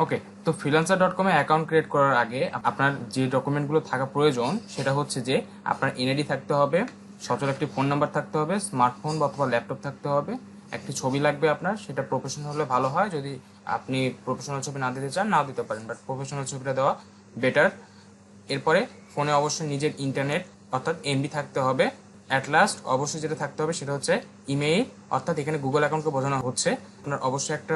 ওকে, তো freelancer.com এ account create করার আগে আপনার যে ডকুমেন্টগুলো থাকা প্রয়োজন সেটা হচ্ছে যে আপনার এনআইডি থাকতে হবে, সচল একটি ফোন নাম্বার থাকতে হবে, স্মার্টফোন অথবা ল্যাপটপ থাকতে হবে, একটি ছবি লাগবে আপনার, সেটা প্রফেশনাল হলে ভালো হয়। যদি আপনি প্রফেশনাল ছবি না দিতে চান নাও দিতে পারেন, বাট প্রফেশনাল ছবিটা দেওয়া বেটার। এরপরে ফোনে অবশ্যই নিজের ইন্টারনেট অর্থাৎ এমবি থাকতে হবে। অ্যাট লাস্ট অবশ্যই যেটা থাকতে হবে সেটা হচ্ছে ইমেইল, অর্থাৎ এখানে গুগল অ্যাকাউন্টকে বোঝানো হচ্ছে। আপনার অবশ্যই একটা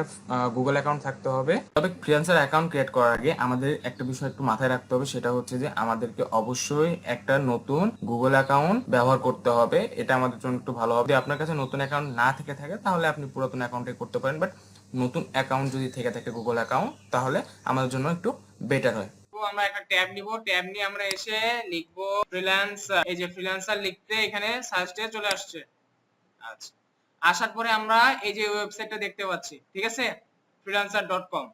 গুগল অ্যাকাউন্ট থাকতে হবে। তবে ফ্রিল্যান্সার অ্যাকাউন্ট ক্রিয়েট করার আগে আমাদের একটা বিষয় একটু মাথায় রাখতে হবে, সেটা হচ্ছে যে আমাদেরকে অবশ্যই একটা নতুন গুগল অ্যাকাউন্ট ব্যবহার করতে হবে। এটা আমাদের জন্য একটু ভালো হবে। যদি আপনার কাছে নতুন অ্যাকাউন্ট না থেকে থাকে তাহলে আপনি পুরাতন অ্যাকাউন্টে করতে পারেন, বাট নতুন অ্যাকাউন্ট যদি থেকে থাকে গুগল অ্যাকাউন্ট তাহলে আমাদের জন্য একটু বেটার হয়। আমরা একটা ট্যাব নিব, ট্যাব নিয়ে আমরা এসে লিখবো ফ্রিল্যান্সার। এই যে ফ্রিল্যান্সার লিখতে এখানে সার্চে চলে আসছে। আচ্ছা, আসার পরে আমরা এই যে ওয়েবসাইটটা দেখতে পাচ্ছি, ঠিক আছে, freelancer.com।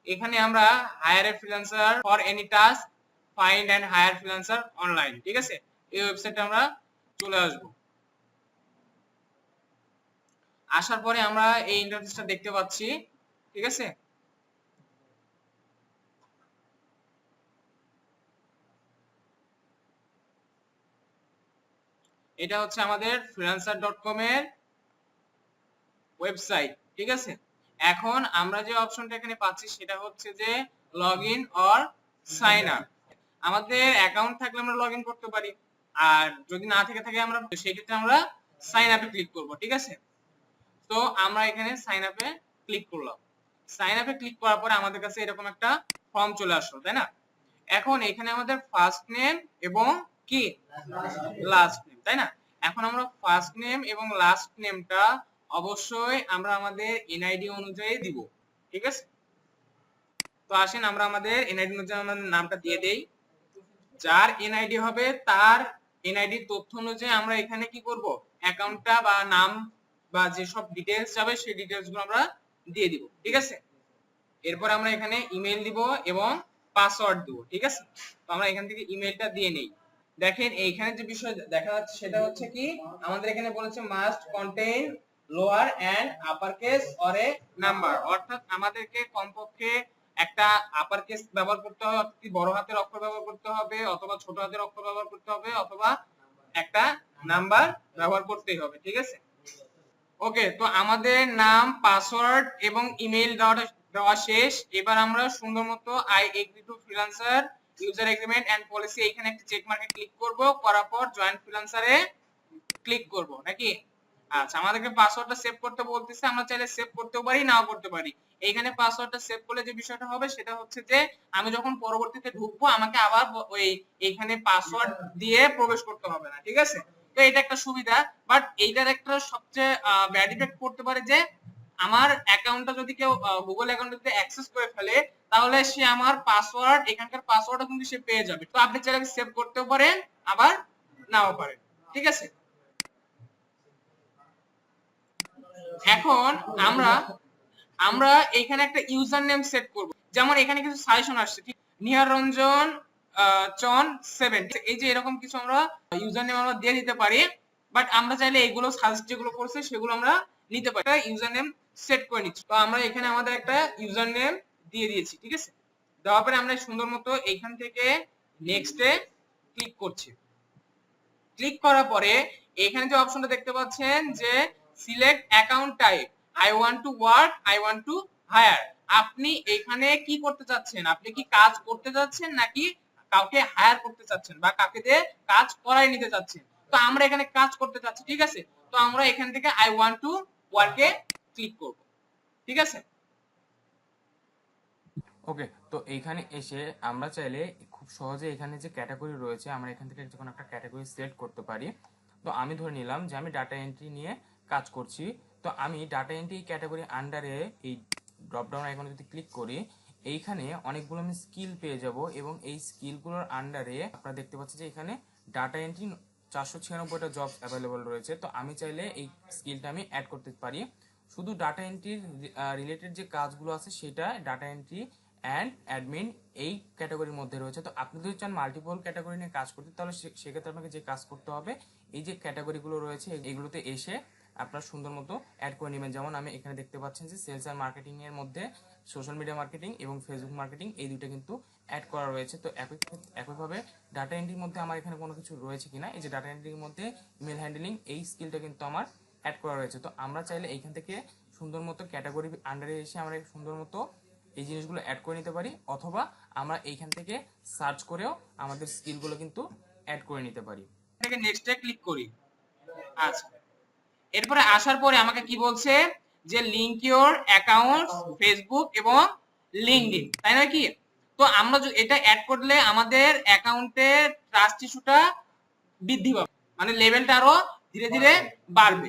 এখানে আমরা hire a freelancer for any task, find and hire freelancer online, ঠিক আছে, এই ওয়েবসাইটে আমরা চলে আসব। আসার পরে আমরা এই ইন্টারফেসটা দেখতে পাচ্ছি, ঠিক আছে। এটা হচ্ছে আমাদের freelancer.com এর ওয়েবসাইট, ঠিক আছে। এখন আমরা যে অপশনটা এখানে পাচ্ছি সেটা হচ্ছে যে লগইন অর সাইন আপ। আমাদের অ্যাকাউন্ট থাকলে আমরা লগইন করতে পারি, আর যদি না থেকে থাকে আমরা সেই ক্ষেত্রে আমরা সাইন আপে ক্লিক করব, ঠিক আছে। তো আমরা এখানে সাইন আপে ক্লিক করলাম। সাইন আপে ক্লিক করার পরে আমাদের কাছে এরকম একটা ফর্ম চলে আসলো, তাই না। এখন এখানে আমাদের ফার্স্ট নেম এবং কি লাস্ট নেম, তাই না। এখন আমরা ফার্স্ট নেম এবং লাস্ট নেমটা অবশ্যই আমরা আমাদের এনআইডি অনুযায়ী দিব, ঠিক আছে। তো আসেন আমরা আমাদের এনআইডি অনুযায়ী আমাদের নামটা দিয়ে দেই। যার এনআইডি হবে তার এনআইডি তথ্য অনুযায়ী আমরা এখানে কি করব, অ্যাকাউন্টটা বা নাম বা যে সব ডিটেইলস যাবে সেই ডিটেইলস গুলো আমরা দিয়ে দিব, ঠিক আছে। এরপর আমরা এখানে ইমেল দিব এবং পাসওয়ার্ড দিব, ঠিক আছে। তো আমরা এখান থেকে ইমেলটা দিয়ে নেই। দেখেন এইখানে যে বিষয় দেখা যাচ্ছে সেটা হচ্ছে কি, আমাদের এখানে বলেছে must contain lower and upper case or a number, অর্থাৎ আমাদেরকে কমপক্ষে একটা আপার কেস ব্যবহার করতে হবে, অর্থাৎ বড় হাতের অক্ষর ব্যবহার করতে হবে, অথবা ছোট হাতের অক্ষর ব্যবহার করতে হবে, অথবা একটা নাম্বার ব্যবহার করতেই হবে, ঠিক আছে। ওকে, তো আমাদের নাম, পাসওয়ার্ড এবং ইমেল দেওয়া শেষ। এবার আমরা সুন্দর মতো I agree to freelancer user agreement and policy এখানে একটা চেক মার্কে ক্লিক করব, করার পর জয়েন ফ্রিল্যান্সারে ক্লিক করব নাকি। আচ্ছা, আমাদেরকে পাসওয়ার্ডটা সেভ করতে বলতেছে, আমরা চাইলে সেভ করতেও পারি নাও করতে পারি। এইখানে পাসওয়ার্ডটা সেভ করলে যে বিষয়টা হবে সেটা হচ্ছে যে আমি যখন পরবর্তীতে ঢুকবো আমাকে আবার ওই এইখানে পাসওয়ার্ড দিয়ে প্রবেশ করতে হবে না, ঠিক আছে। তো এটা একটা সুবিধা, বাট এইটার একটা সবচেয়ে ব্যাড ইফেক্ট পড়তে পারে যে আমার অ্যাকাউন্টটা যদি কেউ গুগল অ্যাকাউন্টে অ্যাক্সেস করে ফেলে তাহলে সে আমার পাসওয়ার্ড, এখানকার পাসওয়ার্ডও কিন্তু সে পেয়ে যাবে। তো আপনি চাইলে সেভ করতেও পারেন আবার নাও পারেন, ঠিক আছে। এখন আমরা আমরা এখানে একটা ইউজার নেম সেট করব। যেমন এখানে কিছু সাজেশন আসছে, ঠিক, নিহার রঞ্জন চন 7, এই যে এরকম কিছু আমরা ইউজার নেম আমরা দিয়ে দিতে পারি, বাট আমরা চাইলে এগুলো সাজেস্ট যেগুলো করছে সেগুলো আমরা নিতে পারি। একটা ইউজার নেম সেট করে নিচ্ছি। তো আমরা এখানে আমাদের একটা ইউজার নেম দিয়ে দিয়েছি, ঠিক আছে। দেওয়ার পরে আমরা সুন্দর মতো এইখান থেকে নেক্সটে ক্লিক করছি। ক্লিক করার পরে এখানে যে অপশনটা দেখতে পাচ্ছেন যে select account type, I want to work, I want to hire. আপনি এখানে কি করতে চাচ্ছেন, আপনি কি কাজ করতে চাচ্ছেন নাকি কাউকে হায়ার করতে চাচ্ছেন বা কাউকে দিয়ে কাজ করাই নিতে চাচ্ছেন। তো আমরা এখানে কাজ করতে চাচ্ছি, ঠিক আছে। তো আমরা এখান থেকে আই ওয়ান্ট টু ওয়ার্কে ক্লিক করব, ঠিক আছে। ওকে, তো এইখানে এসে আমরা চাইলে খুব সহজে এখানে যে ক্যাটাগরি রয়েছে আমরা এখান থেকে যে কোনো একটা ক্যাটাগরি সিলেক্ট করতে পারি। তো আমি ধরে নিলাম যে আমি ডাটা এন্ট্রি নিয়ে কাজ করছি। তো আমি ডাটা এন্ট্রি ক্যাটাগরি আন্ডারে এই ড্রপ ডাউন আইকনে যদি ক্লিক করি এইখানে অনেকগুলো আমি স্কিল পেয়ে যাব, এবং এই স্কিলগুলোর আন্ডারে আপনারা দেখতে পাচ্ছেন যে এখানে ডাটা এন্ট্রি 496টা জব অ্যাভেলেবল রয়েছে। তো আমি চাইলে এই স্কিলটা আমি অ্যাড করতে পারি। শুধু ডাটা এন্ট্রির রিলেটেড যে কাজগুলো আছে সেটা ডাটা এন্ট্রি অ্যান্ড অ্যাডমিন এই ক্যাটাগরির মধ্যে রয়েছে। তো আপনি যদি চান মাল্টিপল ক্যাটাগরি নিয়ে কাজ করতে তাহলে সেক্ষেত্রে আপনাকে যে কাজ করতে হবে এই যে ক্যাটাগরিগুলো রয়েছে এগুলোতে এসে আপনার সুন্দর মতো অ্যাড করে নেবেন। যেমন আমি এখানে দেখতে পাচ্ছেন যে সেলস আর মার্কেটিং এর মধ্যে সোশ্যাল মিডিয়া মার্কেটিং এবং ফেসবুক মার্কেটিং এই দুটো কিন্তু অ্যাড করা রয়েছে। তো একইভাবে ডাটা এন্ট্রির মধ্যে আমার এখানে কোনো কিছু রয়েছে কিনা, এই যে ডাটা এন্ট্রির মধ্যে ইমেল হ্যান্ডলিং এই স্কিলটা কিন্তু আমার অ্যাড করা রয়েছে। তো আমরা চাইলে এইখান থেকে সুন্দর মতো ক্যাটাগরি আন্ডারে এসে আমরা সুন্দর মতো এই জিনিসগুলো অ্যাড করে নিতে পারি, অথবা আমরা এইখান থেকে সার্চ করেও আমাদের স্কিলগুলো কিন্তু অ্যাড করে নিতে পারি। থেকে নেক্সটে ক্লিক করি। আচ্ছা, এরপরে আসার পরে আমাকে কি বলছে যে লিংক ইওর অ্যাকাউন্ট ফেসবুক এবং লিংকডইন, তাই না কি? তো আমরা এটা অ্যাড করলে আমাদের অ্যাকাউন্টের ট্রাস্ট ইস্যুটা বৃদ্ধি পাবে, মানে লেভেলটা আরো ধীরে ধীরে বাড়বে।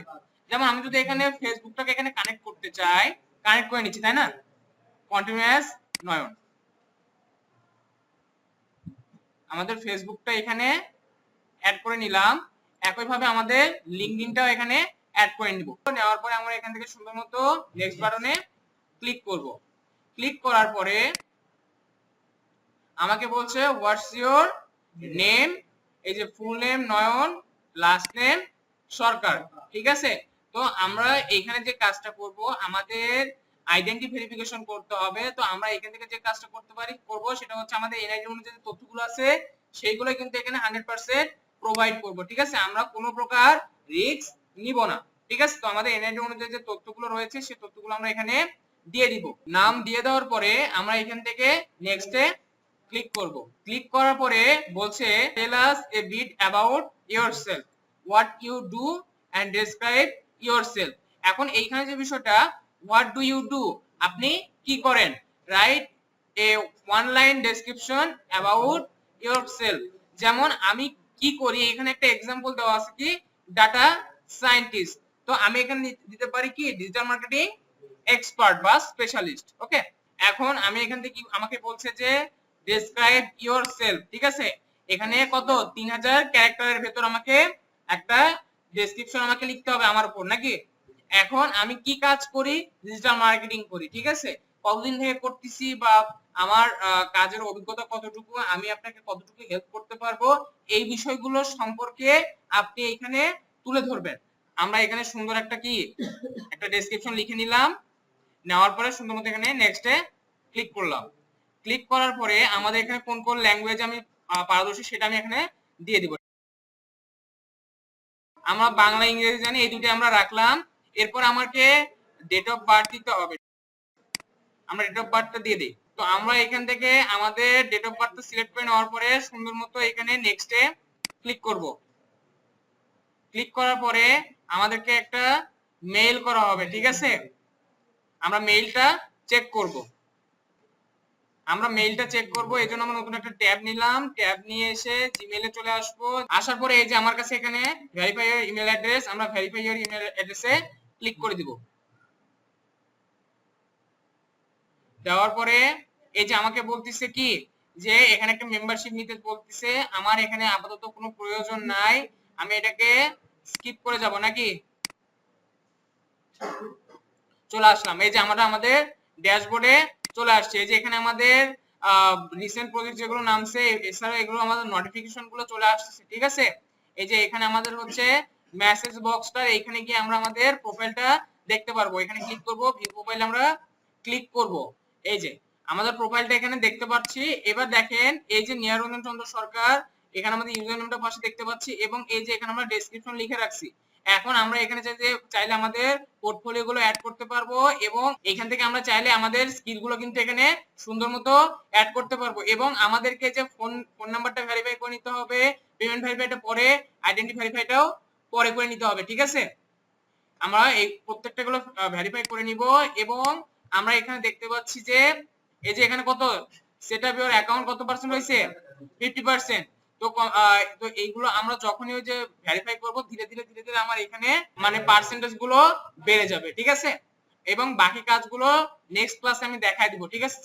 যেমন আমি যদি এখানে ফেসবুকটাকে এখানে কানেক্ট করতে চাই, কানেক্ট করে নিচ্ছি, তাই না? কন্টিনিউয়াস নয়ন, আমাদের ফেসবুকটা এখানে অ্যাড করে নিলাম। একইভাবে আমাদের লিংকডইনটাও এখানে অ্যাড করে নিব। নেওয়ার পরে আমরা এখান থেকে সুন্দর মতো নেক্সট বাটনে ক্লিক করব। ক্লিক করার পরে আমাকে বলছে হোয়াটস ইওর নেম, এই যে ফুল নেম নয়ন, লাস্ট নেম সরকার, ঠিক আছে? তো আমরা এখানে যে কাজটা করব, আমাদের আইডেন্টি ভেরিফিকেশন করতে হবে। তো আমরা এখান থেকে যে কাজটা করব সেটা হচ্ছে আমাদের এনআইডি অনুযায়ী যে তথ্যগুলো আছে সেইগুলো কিন্তু এখানে 100% প্রোভাইড করব, ঠিক আছে? আমরা কোনো প্রকার রিস্ক নিব না, ঠিক আছে? তো আমাদের এনআইডি অনুযায়ী যে তথ্যগুলো রয়েছে সেই তথ্যগুলো আমরা এখানে দিয়ে দিব। নাম দিয়ে দেওয়ার পরে আমরা এখান থেকে নেক্সটে ক্লিক করব। ক্লিক করার পরে বলছে tell us a bit about yourself, what you do and describe yourself. এখন এইখানে যে বিষয়টা হোয়াট ডু ইউ ডু, আপনি কি করেন, write a one line description about yourself. যেমন আমি কি করি, এখানে একটা एग्जांपल দেওয়া আছে কি ডাটা সায়েন্টিস্ট। তো আমি এখানে দিতে পারি কি ডিজিটাল মার্কেটিং এক্সপার্ট বা স্পেশালিস্ট। ওকে, এখন আমি এখান থেকে আমাকে বলছে যে ডেসক্রাইব ইয়োরসেলফ, ঠিক আছে? এখানে কত 3000 ক্যারেক্টারের ভেতর আমাকে একটা ডেসক্রিপশন আমাকে লিখতে হবে আমার উপর, নাকি? এখন আমি কি কাজ করি, ডিজিটাল মার্কেটিং করি, ঠিক আছে? কতদিন থেকে করতেছি বা আমার কাজের অভিজ্ঞতা কতটুকু, আমি আপনাকে কতটুকু হেল্প করতে পারবো, এই বিষয়গুলো সম্পর্কে আপনি এখানে তুলে ধরবেন। আমরা এখানে সুন্দর একটা ডেসক্রিপশন লিখে নিলাম। নেওয়ার পরে সুন্দর মতো এখানে নেক্সটে ক্লিক করলাম। ক্লিক করার পরে আমাদের এখানে কোন কোন ল্যাঙ্গুয়েজ আমি পারদর্শী সেটা আমি এখানে দিয়ে দিব। আমরা বাংলা ইংরেজি জানি, এই দুটো আমরা রাখলাম। এরপর আমাকে ডেট অফ বার্থ দিতে হবে, আমরা ডেট অফ বার্থটা দিয়ে দিই। তো আমরা এখান থেকে আমাদের ডেট অফ বার্থ সিলেক্ট করে নেওয়ার পরে সুন্দর মতো এখানে নেক্সটে ক্লিক করব। ক্লিক করার পরে আমাদেরকে একটা মেইল করা হবে, ঠিক আছে? আমরা মেইলটা চেক করব। এই জন্য আমরা নতুন একটা ট্যাব নিলাম। ট্যাব নিয়ে এসে জিমেইলে চলে আসবো। আসার পরে এই যে আমার কাছে এখানে ভেরিফাই ইওর ইমেল অ্যাড্রেস, আমরা ভেরিফাই ইওর ইমেল অ্যাড্রেসে ক্লিক করে দিব। দেওয়ার পরে এই যে আমাকে বলতিছে কি যে এখানে একটা মেম্বারশিপ নিতে বলতিছে। আমার এখানে আপাতত কোনো প্রয়োজন নাই, আমি এটাকে স্কিপ করে যাব, নাকি? চলে আসলাম। এই যে আমরা আমাদের ড্যাশবোর্ডে চলে আসছে। এই যে এখানে আমাদের রিসেন্ট প্রজেক্ট যেগুলো নামছে, এছাড়া এগুলো আমাদের নোটিফিকেশন গুলো চলে আসছে, ঠিক আছে? এই যে এখানে আমাদের হচ্ছে মেসেজ বক্সটা, এখানে গিয়ে আমরা আমাদের প্রোফাইলটা দেখতে পারবো। এখানে ক্লিক করব, ভিউ প্রোফাইল আমরা ক্লিক করব। এই যে আমাদের প্রোফাইলটা এখানে দেখতে পাচ্ছি। এবার দেখেন এই যে নিয়ারঞ্জন চন্দ্র সরকার, এখানে আমাদের ইউজার নেমটা পাশে দেখতে পাচ্ছি এবং এই যে এখানে আমরা ডেসক্রিপশন লিখে রাখছি। এখন আমরা এখানে চাইলে আমাদের পোর্টফোলিও গুলো অ্যাড করতে পারবো এবং এখান থেকে আমরা চাইলে আমাদের স্কিল গুলো কিন্তু এখানে সুন্দর মতো অ্যাড করতে পারবো। এবং আমাদেরকে যে ফোন নাম্বারটা ভেরিফাই করে নিতে হবে, পেমেন্ট ভেরিফাইটা পরে, আইডেন্টি ভেরিফাইটাও পরে করে নিতে হবে, ঠিক আছে? আমরা এই প্রত্যেকটা গুলো ভেরিফাই করে নিব এবং আমরা এখানে দেখতে পাচ্ছি যে এই যে এখানে কত সেটআপ ইওর অ্যাকাউন্ট কত পার্সেন্ট হইছে, 50%। তো এইগুলো আমরা যখনই ওই যে ভেরিফাই করব ধীরে ধীরে আমার এখানে মানে পার্সেন্টেজ গুলো বেড়ে যাবে, ঠিক আছে? এবং বাকি কাজগুলো নেক্সট ক্লাসে আমি দেখাই দিব, ঠিক আছে?